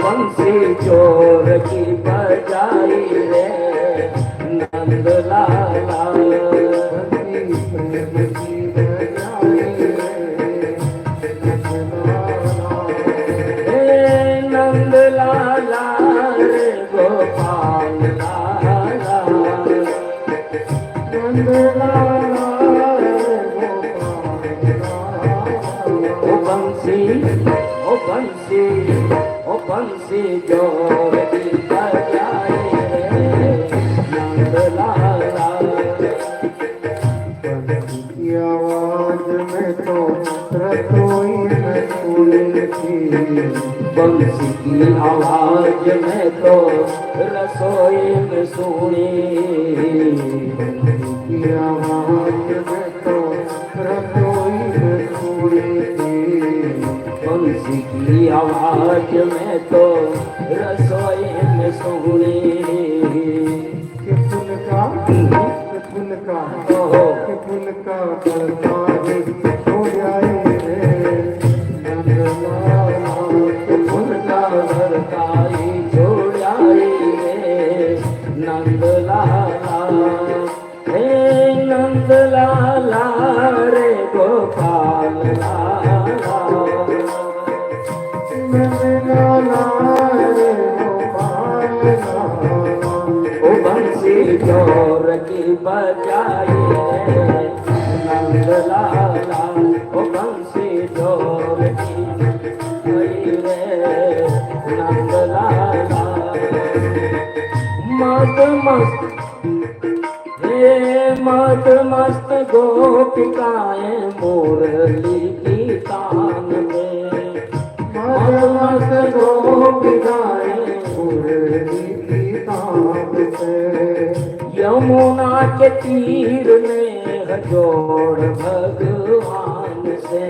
बंसी चोर की बजाई रे नंद लाला, प्रेम की बजाई रे नंद लाला रे गोपाल लाला, नंद लाला रे गोपाल, ओ बंसी बंसी जोर की बजाई रे नंद लाला, बंसी की आवाज में तो रसोई में सुनी थी, बंसी की आवाज में तो रसोई में सुनी, बंसी की आवाज में तो रसोई में सुनी थी, बंसी की आवाज में तो रसोई में सुनी, कि फूल का पड़ता है हो जाए रे नंद लाला, फूल का पड़ता ही छो जाए रे नंद लाला, हे नंद लाला रे गोपाल लाला, ओ बंसी चोर की बजाई रे नंद लाला, ओ बंसी चोर की बजाई रे नंद लाला, मस्त मस्त गोपिकाएं मुरली की तान में, मस्त गोपिकाएं मुरली की तान पे, यमुना के तीर में जोड़ भगवान से,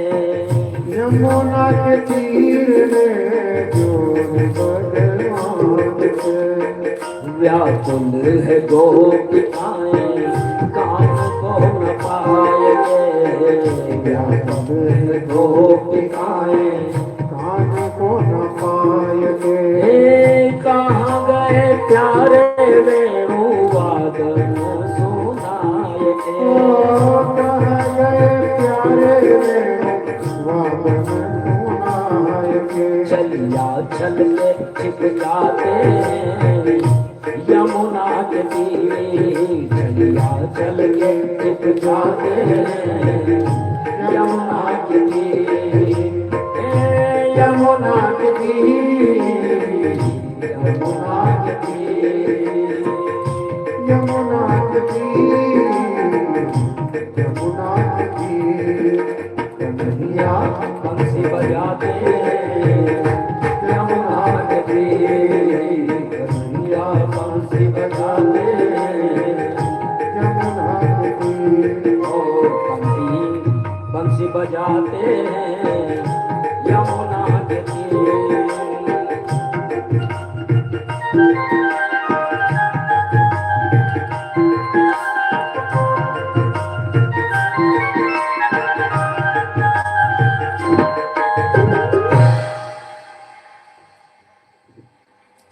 यमुना के तीर में जोड़ भगवान से, व्याकुल है गोपिकाएं कान को न पाएंगे, व्याकुल है गोपिकाएं कान को न पाएंगे, कहाँ गए प्यारे वेणु वादन सुनाएंगे, कहाँ गए प्यारे वेणु वादन सुनाएंगे, चलिया चल के छिप जाते हैं यमुना के तीर, चलिया चल के छिप जाते हैं यमुना के तीर, यमुना के तीर, यमुना के तीर, यमुना के तीर, यमुना के तीर, कन्हैया बंसी बजाते हैं यमुना के तीर, कन्हैया बंसी बजाते हैं यमुना के तीर, ओ बंसी बजाते हैं यमुना के तीर।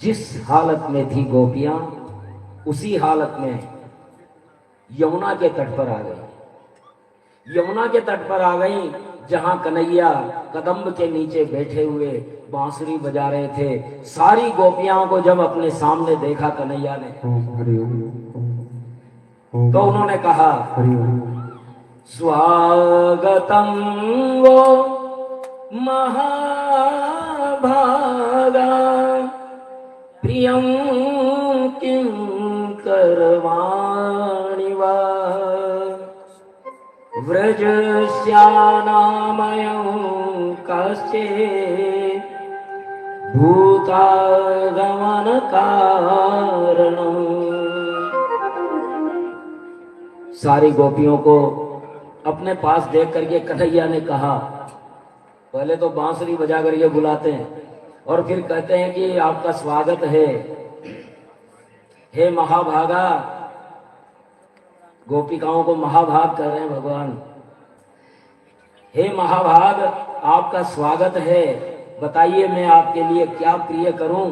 जिस हालत में थी गोपियां उसी हालत में यमुना के तट पर आ गई। यमुना के तट पर आ गई जहां कन्हैया कदम्ब के नीचे बैठे हुए बांसुरी बजा रहे थे। सारी गोपियां को जब अपने सामने देखा कन्हैया ने तो उन्होंने कहा, स्वागतम वो महाभागा प्रियं किं करवाणि वा व्रजस्यानामयं कश्चित् भूतागमन कारणम्। सारी गोपियों को अपने पास देख करके कन्हैया ने कहा, पहले तो बांसुरी बजा कर ये बुलाते हैं और फिर कहते हैं कि आपका स्वागत है। हे महाभागा, गोपिकाओं को महाभाग कर रहे हैं भगवान। हे महाभाग, आपका स्वागत है, बताइए मैं आपके लिए क्या प्रिय करूं।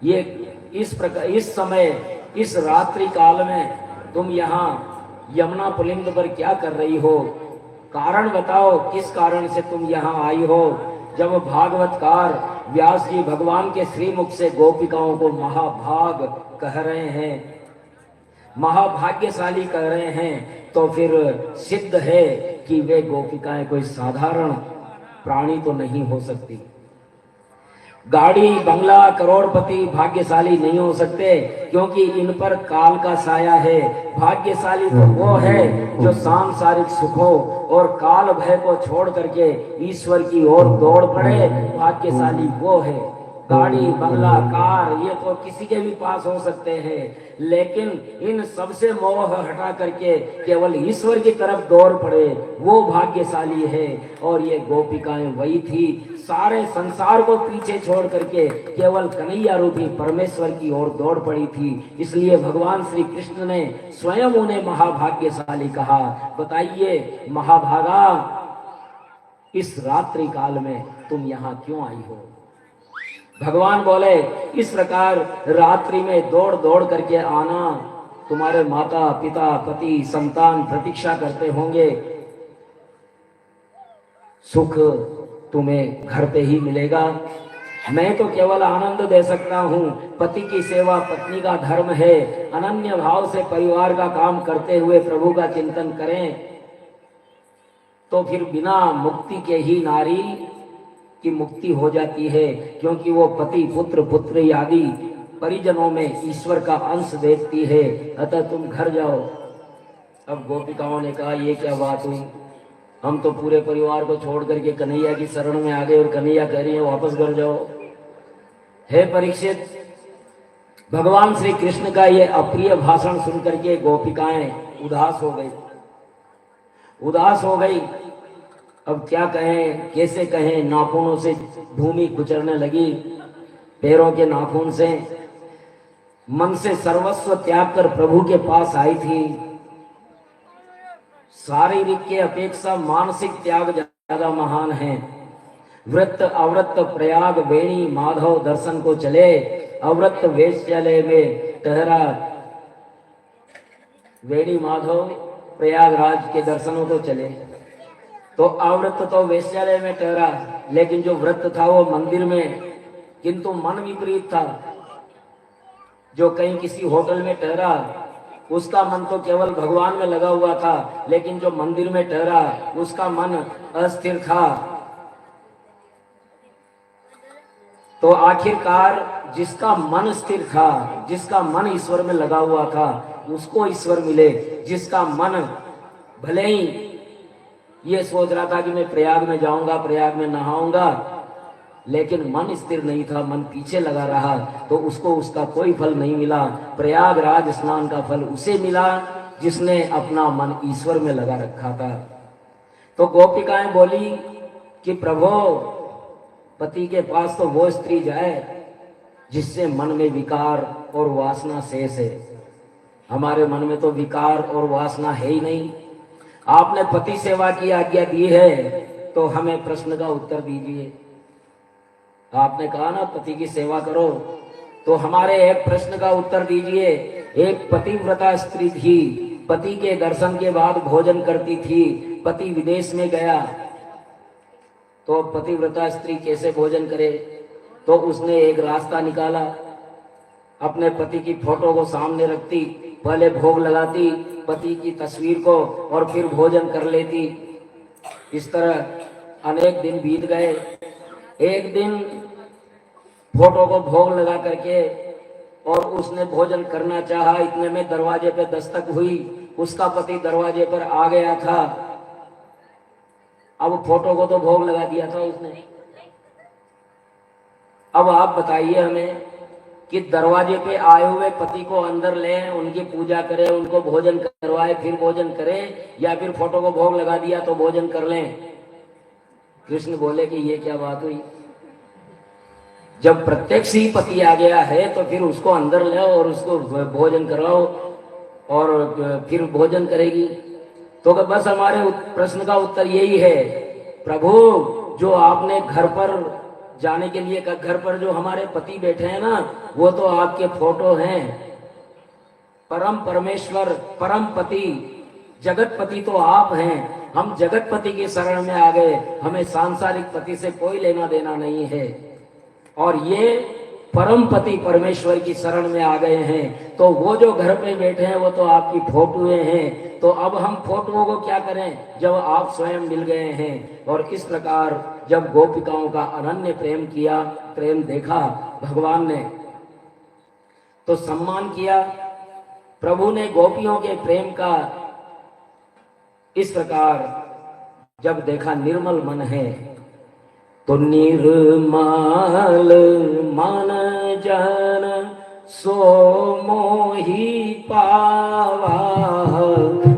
ये इस प्रकार, इस समय, इस रात्रि काल में तुम यहाँ यमुना पुलिंद पर क्या कर रही हो? कारण बताओ, किस कारण से तुम यहाँ आई हो? जब भागवतकार व्यास जी भगवान के श्रीमुख से गोपिकाओं को महाभाग कह रहे हैं, महाभाग्यशाली कह रहे हैं, तो फिर सिद्ध है कि वे गोपिकाएं कोई साधारण प्राणी तो नहीं हो सकती। गाड़ी, बंगला, करोड़पति भाग्यशाली नहीं हो सकते, क्योंकि इन पर काल का साया है। भाग्यशाली तो वो है जो सांसारिक सुखों और काल भय को छोड़ करके ईश्वर की ओर दौड़ पड़े। भाग्यशाली वो है। गाड़ी, बंगला, कार, ये तो किसी के भी पास हो सकते हैं, लेकिन इन सबसे मोह हटा करके केवल ईश्वर की तरफ दौड़ पड़े, वो भाग्यशाली है। और ये गोपिकाएं वही थी, सारे संसार को पीछे छोड़ करके केवल कन्हैया रूपी परमेश्वर की ओर दौड़ पड़ी थी। इसलिए भगवान श्री कृष्ण ने स्वयं उन्हें महाभाग्यशाली कहा। बताइए महाभागा, इस रात्रि काल में तुम यहाँ क्यों आई हो? भगवान बोले, इस प्रकार रात्रि में दौड़ दौड़ करके आना, तुम्हारे माता पिता पति संतान प्रतीक्षा करते होंगे, सुख तुम्हें घर पे ही मिलेगा। मैं तो केवल आनंद दे सकता हूँ। पति की सेवा पत्नी का धर्म है। अनन्य भाव से परिवार का काम करते हुए प्रभु का चिंतन करें, तो फिर बिना मुक्ति के ही नारी की मुक्ति हो जाती है, क्योंकि वो पति पुत्र पुत्री आदि परिजनों में ईश्वर का अंश देखती है। अतः तुम घर जाओ। अब गोपिकाओं ने कहा, ये क्या बात हुई? हम तो पूरे परिवार को छोड़ करके कन्हैया की शरण में आ गए और कन्हैया कह रही है वापस घर जाओ। हे परीक्षित, भगवान श्री कृष्ण का ये अप्रिय भाषण सुन करके गोपिकाएं उदास हो गई, उदास हो गई। अब क्या कहें, कैसे कहें? नाखूनों से भूमि कुचलने लगी, पैरों के नाखून से। मन से सर्वस्व त्याग कर प्रभु के पास आई थी। शारीरिक के अपेक्षा मानसिक त्याग ज्यादा महान है। व्रत अव्रत प्रयाग वेणी माधव दर्शन को चले, अव्रत वेश्यालय में ठहरा। वेणी माधव प्रयागराज के दर्शनों को चले, तो अव्रत तो वेश्यालय में ठहरा, लेकिन जो व्रत था वो मंदिर में। किंतु मन विपरीत था। जो कहीं किसी होटल में ठहरा, उसका मन तो केवल भगवान में लगा हुआ था, लेकिन जो मंदिर में ठहरा उसका मन अस्थिर था। तो आखिरकार जिसका मन स्थिर था, जिसका मन ईश्वर में लगा हुआ था, उसको ईश्वर मिले। जिसका मन भले ही ये सोच रहा था कि मैं प्रयाग में जाऊंगा, प्रयाग में नहाऊंगा, लेकिन मन स्थिर नहीं था, मन पीछे लगा रहा, तो उसको उसका कोई फल नहीं मिला। प्रयागराज स्नान का फल उसे मिला जिसने अपना मन ईश्वर में लगा रखा था। तो गोपिकाएं बोली कि प्रभु, पति के पास तो वो स्त्री जाए जिससे मन में विकार और वासना शेष है। हमारे मन में तो विकार और वासना है ही नहीं। आपने पति सेवा की आज्ञा दी है, तो हमें प्रश्न का उत्तर दीजिए। आपने कहा ना पति की सेवा करो, तो हमारे एक प्रश्न का उत्तर दीजिए। एक पतिव्रता स्त्री थी, पति के दर्शन के बाद भोजन करती थी। पति विदेश में गया, तो पतिव्रता स्त्री कैसे भोजन करे? तो उसने एक रास्ता निकाला। अपने पति की फोटो को सामने रखती, पहले भोग लगाती पति की तस्वीर को, और फिर भोजन कर लेती। इस तरह अनेक दिन बीत गए। एक दिन फोटो को भोग लगा करके और उसने भोजन करना चाहा, इतने में दरवाजे पे दस्तक हुई। उसका पति दरवाजे पर आ गया था। अब फोटो को तो भोग लगा दिया था उसने। अब आप बताइए हमें कि दरवाजे पे आए हुए पति को अंदर ले, उनकी पूजा करें, उनको भोजन करवाए, फिर भोजन करें, या फिर फोटो को भोग लगा दिया तो भोजन कर लें? कृष्ण बोले कि ये क्या बात हुई? जब प्रत्यक्ष ही पति आ गया है तो फिर उसको अंदर ले और उसको भोजन कराओ और फिर भोजन करेगी। तो बस हमारे प्रश्न का उत्तर यही है, प्रभु जो आपने घर पर जाने के लिए का, घर पर जो हमारे पति बैठे हैं ना, वो तो आपके फोटो हैं। परम परमेश्वर, परम पति, जगतपति तो आप हैं। हम जगतपति की शरण में आ गए, हमें सांसारिक पति से कोई लेना देना नहीं है। और ये परम पति परमेश्वर की शरण में आ गए हैं, तो वो जो घर पे बैठे हैं वो तो आपकी फोटोएं हैं। तो अब हम फोटोओं को क्या करें जब आप स्वयं मिल गए हैं। और इस प्रकार जब गोपिकाओं का अनन्य प्रेम किया, प्रेम देखा भगवान ने, तो सम्मान किया। प्रभु ने गोपियों के प्रेम का इस प्रकार जब देखा, निर्मल मन है, तो निर्मल मन जन सो मोहि पावा,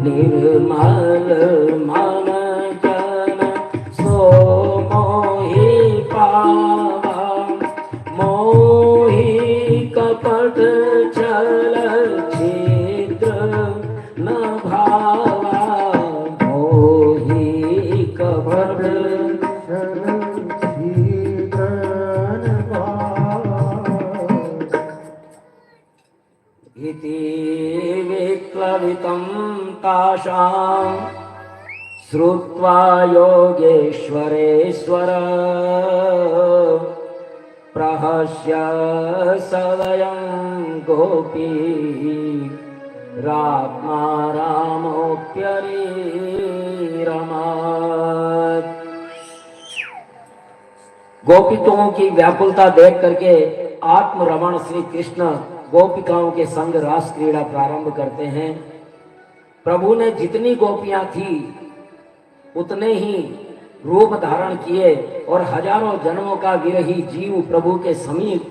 निर्मल मन जन सो मोहि पावा, मोहि कपट छल छिद्र न भावा, मोहि कपट विप्लवितं तासां श्रुत्वा योगेश्वरेश्वर, प्रहस्य सदयं गोपी रात्मा रामोऽप्यरिरमत्। गोपिकाओं की व्याकुलता देख करके आत्म रमण श्री कृष्ण गोपिकाओं के संग रास क्रीड़ा प्रारंभ करते हैं। प्रभु ने जितनी गोपियां थी उतने ही रूप धारण किए और हजारों जन्मों का विरही जीव प्रभु के समीप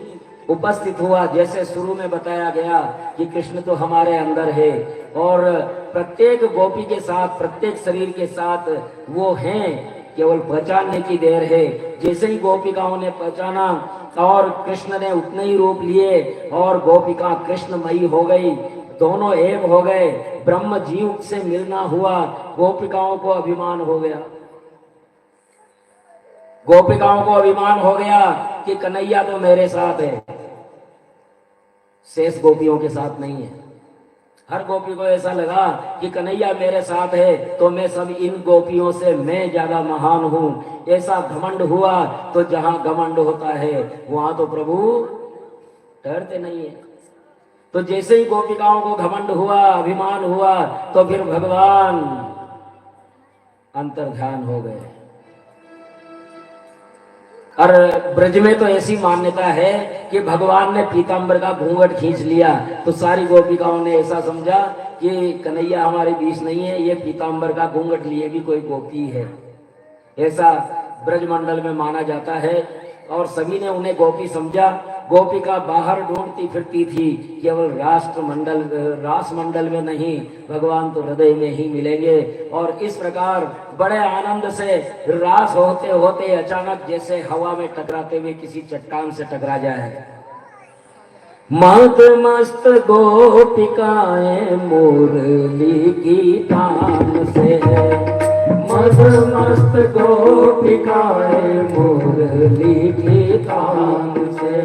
उपस्थित हुआ। जैसे शुरू में बताया गया कि कृष्ण तो हमारे अंदर है और प्रत्येक गोपी के साथ, प्रत्येक शरीर के साथ वो हैं, केवल पहचानने की देर है। जैसे ही गोपिकाओं ने पहचाना और कृष्ण ने उतने ही रूप लिए और गोपिका कृष्णमयी हो गई, दोनों एक हो गए। ब्रह्म जीव से मिलना हुआ, गोपिकाओं को अभिमान हो गया। गोपिकाओं को अभिमान हो गया कि कन्हैया तो मेरे साथ है, शेष गोपियों के साथ नहीं है। हर गोपी को ऐसा लगा कि कन्हैया मेरे साथ है तो मैं सब इन गोपियों से मैं ज्यादा महान हूँ। ऐसा घमंड हुआ। तो जहां घमंड होता है वहां तो प्रभु ठहरते नहीं है। तो जैसे ही गोपिकाओं को घमंड हुआ, अभिमान हुआ, तो फिर भगवान अंतर्ध्यान हो गए। और ब्रज में तो ऐसी मान्यता है कि भगवान ने पीतांबर का घूंघट खींच लिया तो सारी गोपिकाओं ने ऐसा समझा कि कन्हैया हमारे बीच नहीं है, ये पीतांबर का घूंघट लिए भी कोई गोपी है। ऐसा ब्रज मंडल में माना जाता है और सभी ने उन्हें गोपी समझा। गोपिका बाहर ढूंढती फिरती थी, केवल रास मंडल में नहीं, भगवान तो हृदय में ही मिलेंगे। और इस प्रकार बड़े आनंद से रास होते होते अचानक जैसे हवा में टकराते हुए किसी चट्टान से टकरा जाए। मत मस्त गोपिकाएं मुरली की तान से, मत मस्त गोपिकाएं मुरली की तान से,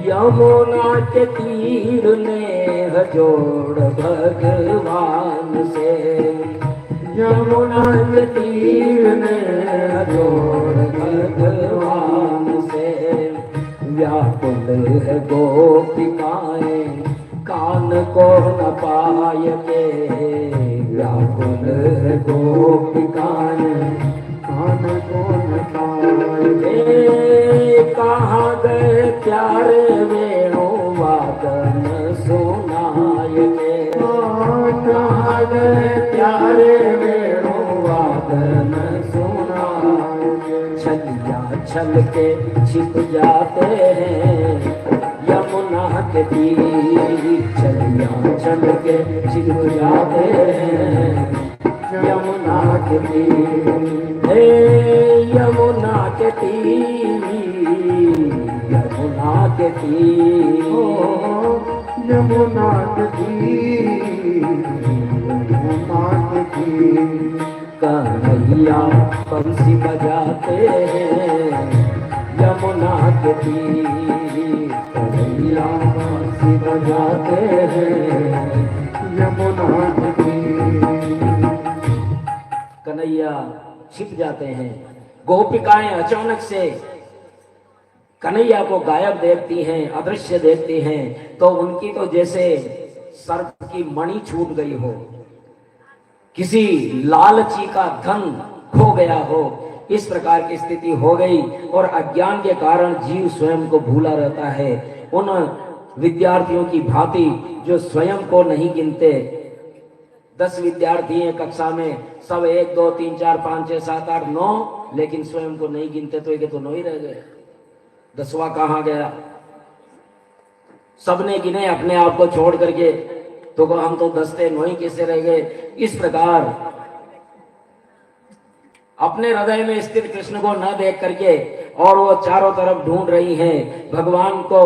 यमुना के तीर ने जोड़ भगवान से, यमुना के तीर ने जोड़ भगवान से, व्याकुल है गोपिकाएं कान को न पाए के, व्याकुल है गोपिकाएं कान को न पाए। कहाँ गए प्यारे वेणुवादन सुनाए के, कहाँ गए प्यारे वेणुवादन सुनाए के। छलिया छल के छिप जाते हैं यमुना के तीर, छलिया छल के छिप जाते हैं यमुना के तीर। हे यमुना के तीर तीर, यमुना के तीर, यमुना के तीर। कन्हैया बंसी बजाते हैं यमुना के तीर, कन्हैया बंसी बजाते हैं यमुना के तीर। कन्हैया छिप जाते हैं। गोपिकाएं अचानक से कन्हैया को गायब देखती हैं, अदृश्य देखती हैं, तो उनकी तो जैसे सर्प की मणि छूट गई हो, किसी लालची का धन खो गया हो, इस प्रकार की स्थिति हो गई। और अज्ञान के कारण जीव स्वयं को भूला रहता है, उन विद्यार्थियों की भांति जो स्वयं को नहीं गिनते। 10 विद्यार्थी हैं कक्षा में, सब 1 2 3 4 5 6 7 8 9, लेकिन स्वयं को नहीं गिनते, तो एक तो 9 ही रह गए, 10वां कहाँ गया? सबने गिने अपने आप को छोड़ करके, तो हम तो 10 थे, 9 ही कैसे रह गए? इस प्रकार अपने हृदय में स्थित कृष्ण को न देख करके और वो चारों तरफ ढूंढ रही हैं। भगवान को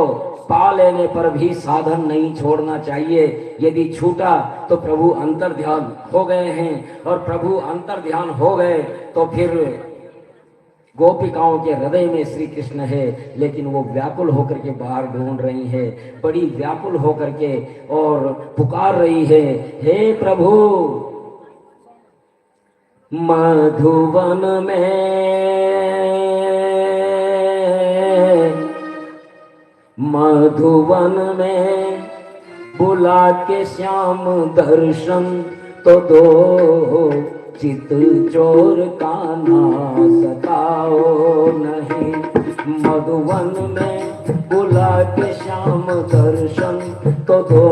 पा लेने पर भी साधन नहीं छोड़ना चाहिए। यदि छूटा तो प्रभु अंतर ध्यान हो गए हैं, और प्रभु अंतर ध्यान हो गए तो फिर गोपिकाओं के हृदय में श्री कृष्ण है, लेकिन वो व्याकुल होकर के बाहर ढूंढ रही है, बड़ी व्याकुल होकर के और पुकार रही है, हे प्रभु। मधुवन में बुला के श्याम दर्शन तो दो, चित चोर कान्हा सताओ नहीं। मधुवन में बुला के श्याम दर्शन तो दो,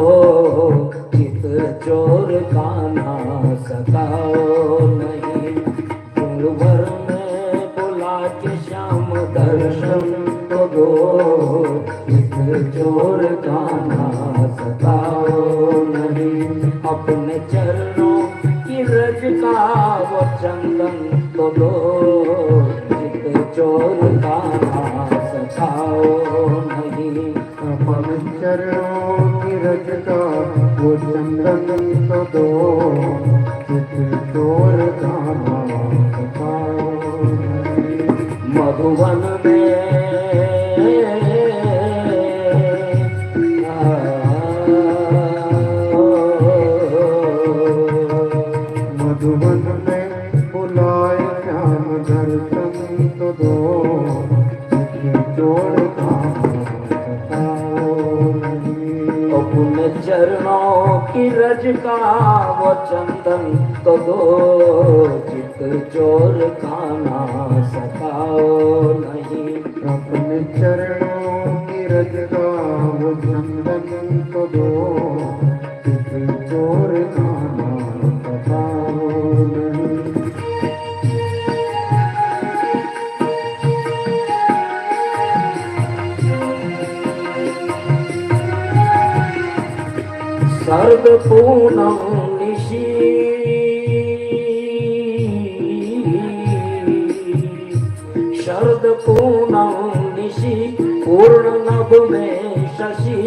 चित चोर कान्हा सताओ नहीं। गुरुवर में बुला के श्याम दर्शन तो दो, चित चोर कान्हा सताओ नहीं। अपने चरणों की रज का वो चंदन तो दो, चित चोर कान्हा सताओ नहीं। अपने चरणों की रज का वो चंदन तो दो, चित चोर कान्हा सताओ नहीं। मधुवन में मधुवन में बुलाए श्याम दर्शन तो दो, चोर कान्हा सताओ नहीं। अपने चरणों की रज का वो चंदन तो दो, चित चोर कान्हा सताओ नहीं। अपने चरणों की रज का वो चंदन तो दो, चित चोर कान्हा सताओ नहीं। सर्व पूनम निशी शरद पूनम निशी, पूर्ण नभ में शशि,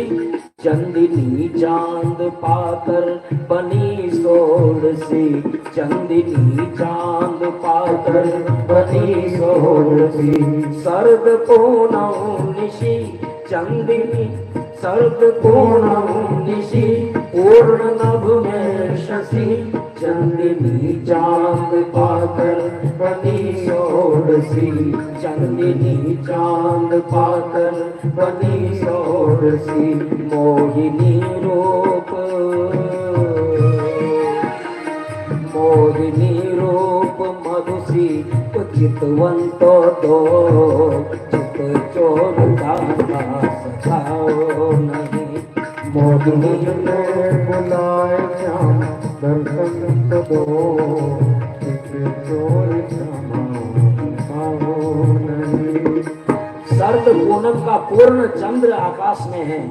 चंदिनी चांद पाकर बनी सोड़सी, चंदिनी चांद पाकर बनी सोड़सी। शरद पूनम निशी चंदिनी, शरद पूनम निशी, पूर्ण नभ में शशि, चंदिनी चांद पाकर बनी सोड़सी, चंदिनी चांद पाकर बनी सोड़सी। मोहिनी रूप, मोहिनी रूप मधुसी, चितवंतो दो, चित चोर कान्हा सताओ नहीं। मधुवन में बुलाए श्याम दर्शन तो दो, चित चोर कान्हा सताओ नहीं। सर्द पूनम का पूर्ण चंद्र आकाश में है,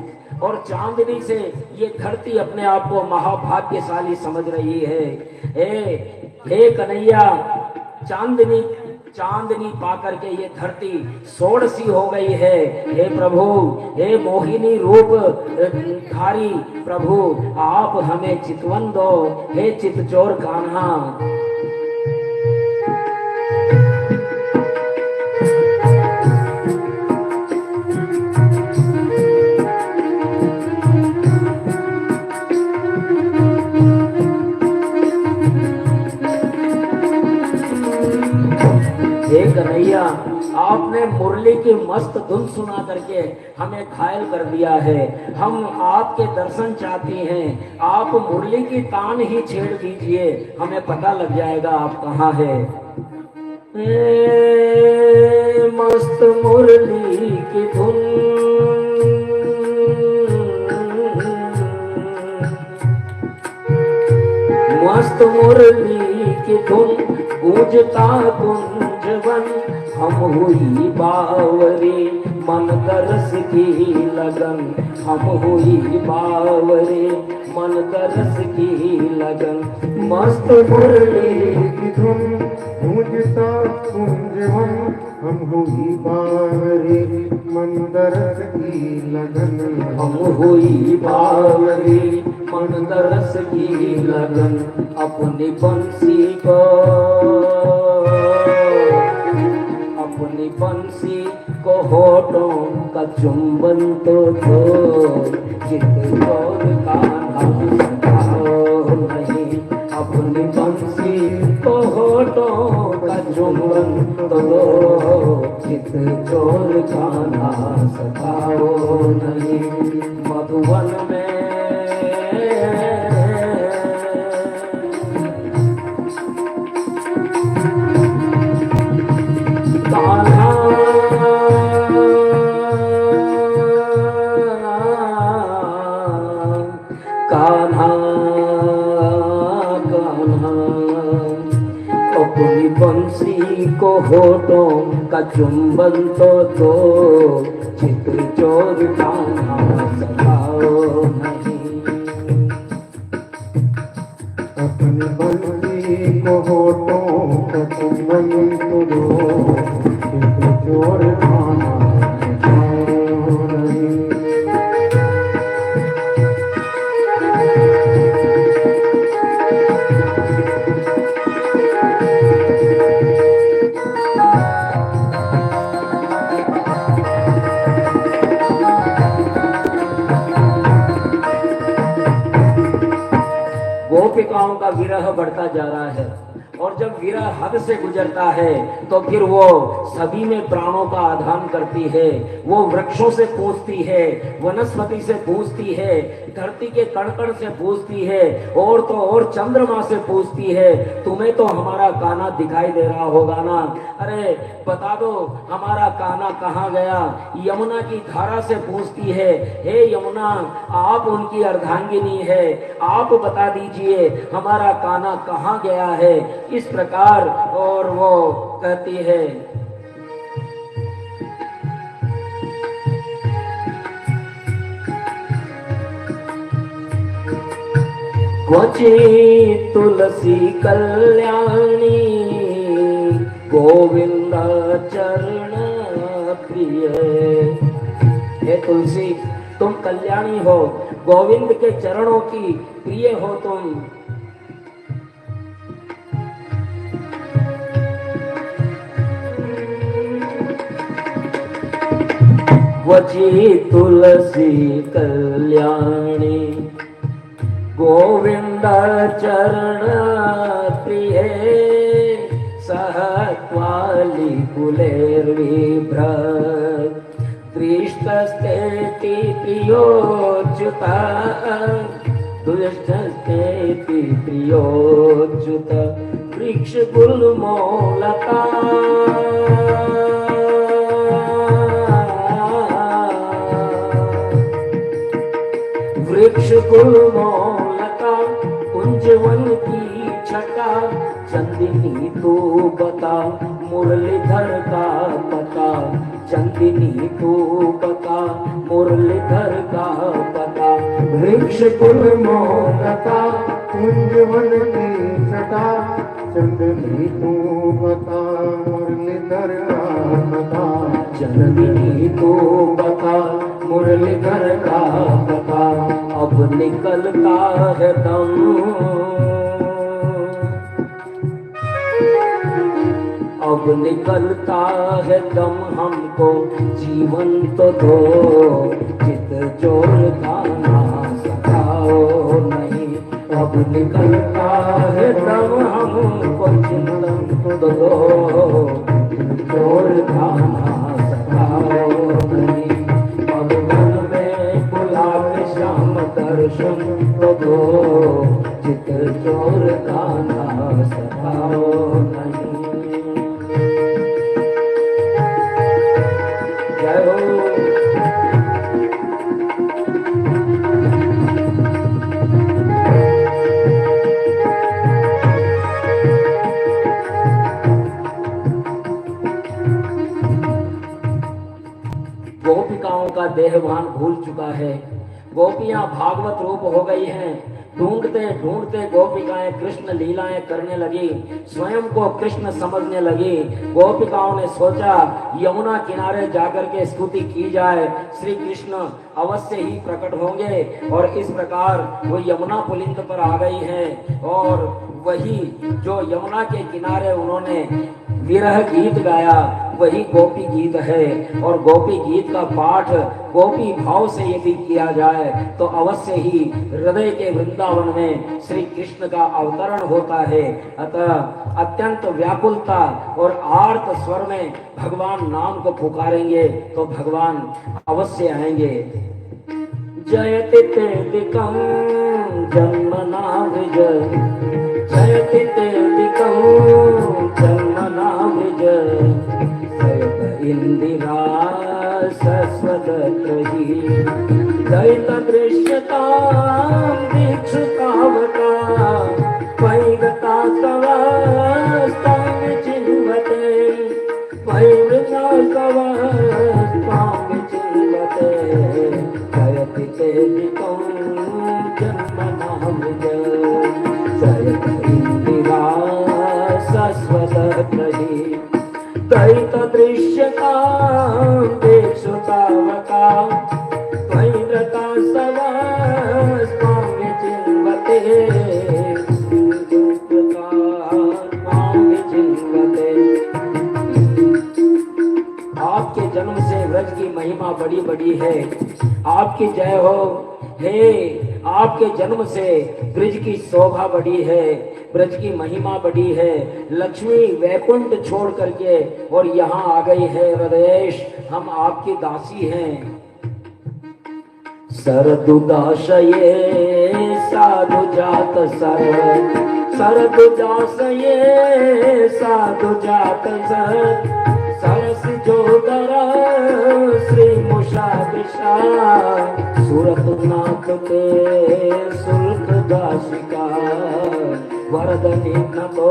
और चांदनी से ये धरती अपने आप को महाभाग्यशाली समझ रही है। हे कन्हैया, चांदनी चांदनी पाकर के ये धरती सोड़ सी हो गई है। हे प्रभु, हे मोहिनी रूप धारी प्रभु, आप हमें चितवन दो। हे चितचोर कान्हा, हे कन्हैया, आपने मुरली की मस्त धुन सुना करके हमें घायल कर दिया है। हम आपके दर्शन चाहते हैं। आप मुरली की तान ही छेड़ दीजिए, हमें पता लग जाएगा आप कहाँ है। मस्त मुरली की धुन, मस्त मुरली की धुन, गूंजता कुंजवन, हम हुई बावरी मन तरस की लगन, हम हुई बावरी मन तरस की लगन। मस्त मुरली की धुन गूंजता कुंजवन, हम हुई बावरी मन तरस की लगन, हम हुई बावरी मन तरस की लगन। अपनी बंसी को, अपनी बंसी को होठों का चुंबन तो दो, चित चोर का नाम सताओ नहीं। अपनी बंसी को होठों का चुंबन तो दो, चित चोर का नाम सताओ नहीं। मधुवन में कान्हा, कान्हा, कान्हा, अपनी बंसी को होठों का चुंबन तो दो, चित चोर कान्हा सताओ नहीं। अपनी बंसी को होठों का चुंबन तो दो, चितचोर कान्हा सताओ नहीं। गोपिकाओं का विरह बढ़ता जा रहा है, और जब विरह हद से गुजरता है तो फिर वो सभी में प्राणों का आधान करती है। वो वृक्षों से पूछती है, वनस्पति से पूछती है, धरती के कण कण से पूछती है, और तो और चंद्रमा से पूछती है, तुम्हें तो हमारा कान्हा दिखाई दे रहा होगा ना? अरे बता दो हमारा कान्हा कहाँ गया? यमुना की धारा से पूछती है, हे यमुना, आप उनकी अर्धांगिनी है, आप बता दीजिए हमारा कान्हा कहाँ गया है। इस प्रकार और वो कहती है, क्वचित तुलसी कल्याणी गोविंद चरण प्रिय। हे तुलसी, तुम कल्याणी हो, गोविंद के चरणों की प्रिय हो तुम। क्वचित तुलसी कल्याणी गोविंद चरण प्रिय, सहत्वाली कुलेर्विभ्र, दृष्टस्तेति प्रियोच्युत, दुष्टस्तेति प्रियोच्युत, वृक्ष गुल्मोलता, वृक्ष गुल्मोलता, कुंजवन की छटा, चंदिनी तू बता मुरलीधर का पता, चंदिनी तू बता मुरलीधर का पता। वृक्ष गुल्मोलता, कुंजवन की छटा चंदनी तू बता मुरलीधर का बता चंदनी तू बता मुरलीधर का बता अब निकलता है दम अब निकलता है दम हमको जीवन तो दो चित चोर का ना सताओ नहीं अब निकलता है दम हमको चिंतन तो दो चोर का ना सताओ नहीं अब मन में बुला के श्याम दर्शन तो दो चित चोर का ना सताओ नहीं। गोपिकाओं का देहभान भूल चुका है, गोपियां भागवत रूप हो गई हैं। ढूंढते ढूंढते गोपिकाएं कृष्ण लीलाएं करने लगी, स्वयं को कृष्ण समझने लगी। गोपिकाओं ने सोचा यमुना किनारे जाकर के स्तुति की जाए, श्री कृष्ण अवश्य ही प्रकट होंगे। और इस प्रकार वो यमुना पुलिंद पर आ गई हैं और वही जो यमुना के किनारे उन्होंने विरह गीत गाया वही गोपी गीत है। और गोपी गीत का पाठ गोपी भाव से यदि किया जाए तो अवश्य ही हृदय के वृंदावन में श्री कृष्ण का अवतरण होता है। अतः अत्यंत व्याकुलता और आर्त स्वर में भगवान नाम को पुकारेंगे तो भगवान अवश्य आएंगे। जयति तेदिकं जन्मना विजय जयति तेदिकं जन्मना विजय सयत इंदिरा सस्वदत्रहि दैत दृश्यतां दीक्षुतावता वैगता तवस्तां विचिन्वते वैवृता तवस्तां विचिन्वते जयति तेदिकं जन्मना विजय जयत इंदिरा सस्वदत्रहि दैत दृश्यतां दीक्षुतावता वैव्रता सवस्तां विचिन्वते आपके जन्म से व्रज की महिमा बड़ी बड़ी है, आपकी जय हो। हे आपके जन्म से ब्रज की शोभा बड़ी है, ब्रज की महिमा बड़ी है। लक्ष्मी वैकुंठ छोड़ करके और यहाँ आ गई है हृदयेश, हम आपकी दासी हैं। सरदुदाशये साधु जात सर सरदुदाशये साधु जात सर सरस जोदर श्री मुषादिशा सूरतनाथ के सुल्क दासिका वरदनी नतो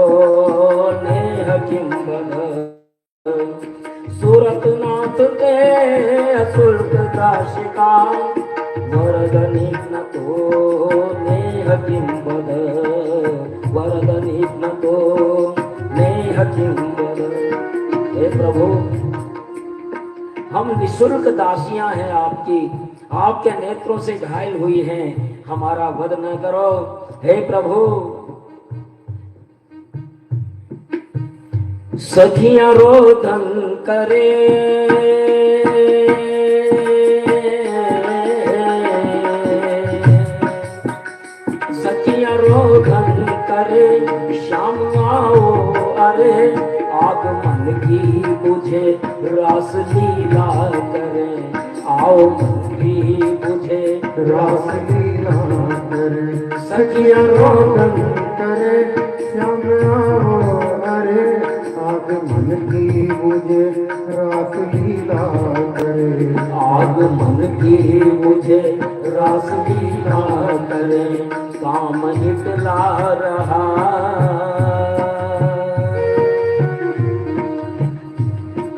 नेह किंबद सूरतनाथ के सुल्क दासिका वरदनी नतो नेह किंबद वरदनी नतो नेह किंबद। हे प्रभु हम निःशुल्क दासियां हैं आपकी, आपके नेत्रों से घायल हुई हैं, हमारा वध न करो। हे प्रभु सखियां रोदन करे सखियां रोदन करे शाम आओ अरे आगमन की मुझे रास लीला करे आओ की मुझे रास लीला करे सखिया रोदन करे श्याम आओ अरे आगमन की मुझे रास लीला करे आगमन की मुझे रास लीला करे काम निकला रहा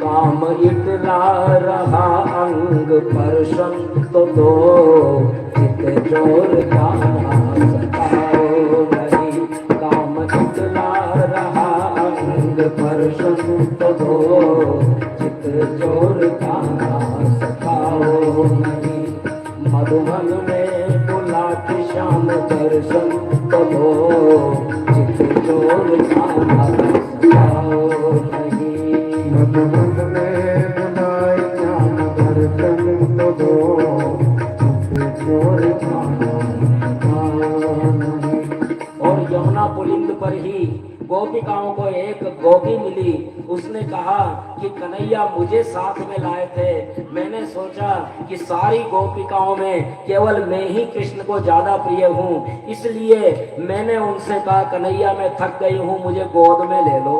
काम इतला रहा अंग परशन तो दो चित चोर का सताओ। श्याम दर्शन तो दो, चित चोर खाना सताओ नहीं। मद मद में बुलाए श्याम दर्शन तो दो, चित चोर खाना सताओ नहीं। और यमुना पुलिंद पर ही गोपिकाओं को एक गोपी मिली। उसने कहा कि कन्हैया मुझे साथ में लाए थे, मैंने सोचा कि सारी गोपिकाओं में केवल मैं ही कृष्ण को ज्यादा प्रिय हूँ, इसलिए मैंने उनसे कहा कन्हैया मैं थक गई हूँ, मुझे गोद में ले लो,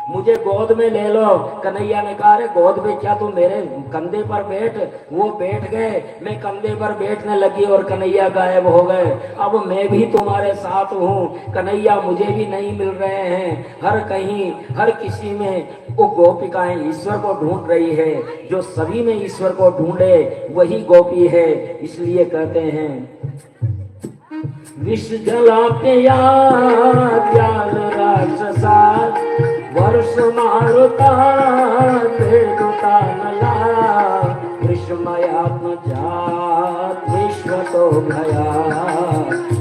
मुझे गोद में ले लो। कन्हैया ने कहा अरे गोद में क्या, तू मेरे कंधे पर बैठ। वो बैठ गए, मैं कंधे पर बैठने लगी और कन्हैया गायब हो गए। अब मैं भी तुम्हारे साथ हूँ कन्हैया, मुझे भी नहीं मिल रहे हैं। हर कहीं हर किसी में वो गोपिकाएं ईश्वर को ढूंढ रही है, जो सभी में ईश्वर को ढूंढे वही गोपी है। इसलिए कहते हैं विष जलाते या ज्ञान राक्षसा, वर्ष मारुता देवता नला, विस्मयात्म जात विश्व तो भया,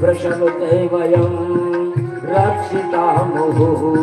वृषभ ते वयं रक्षिता मुहुः।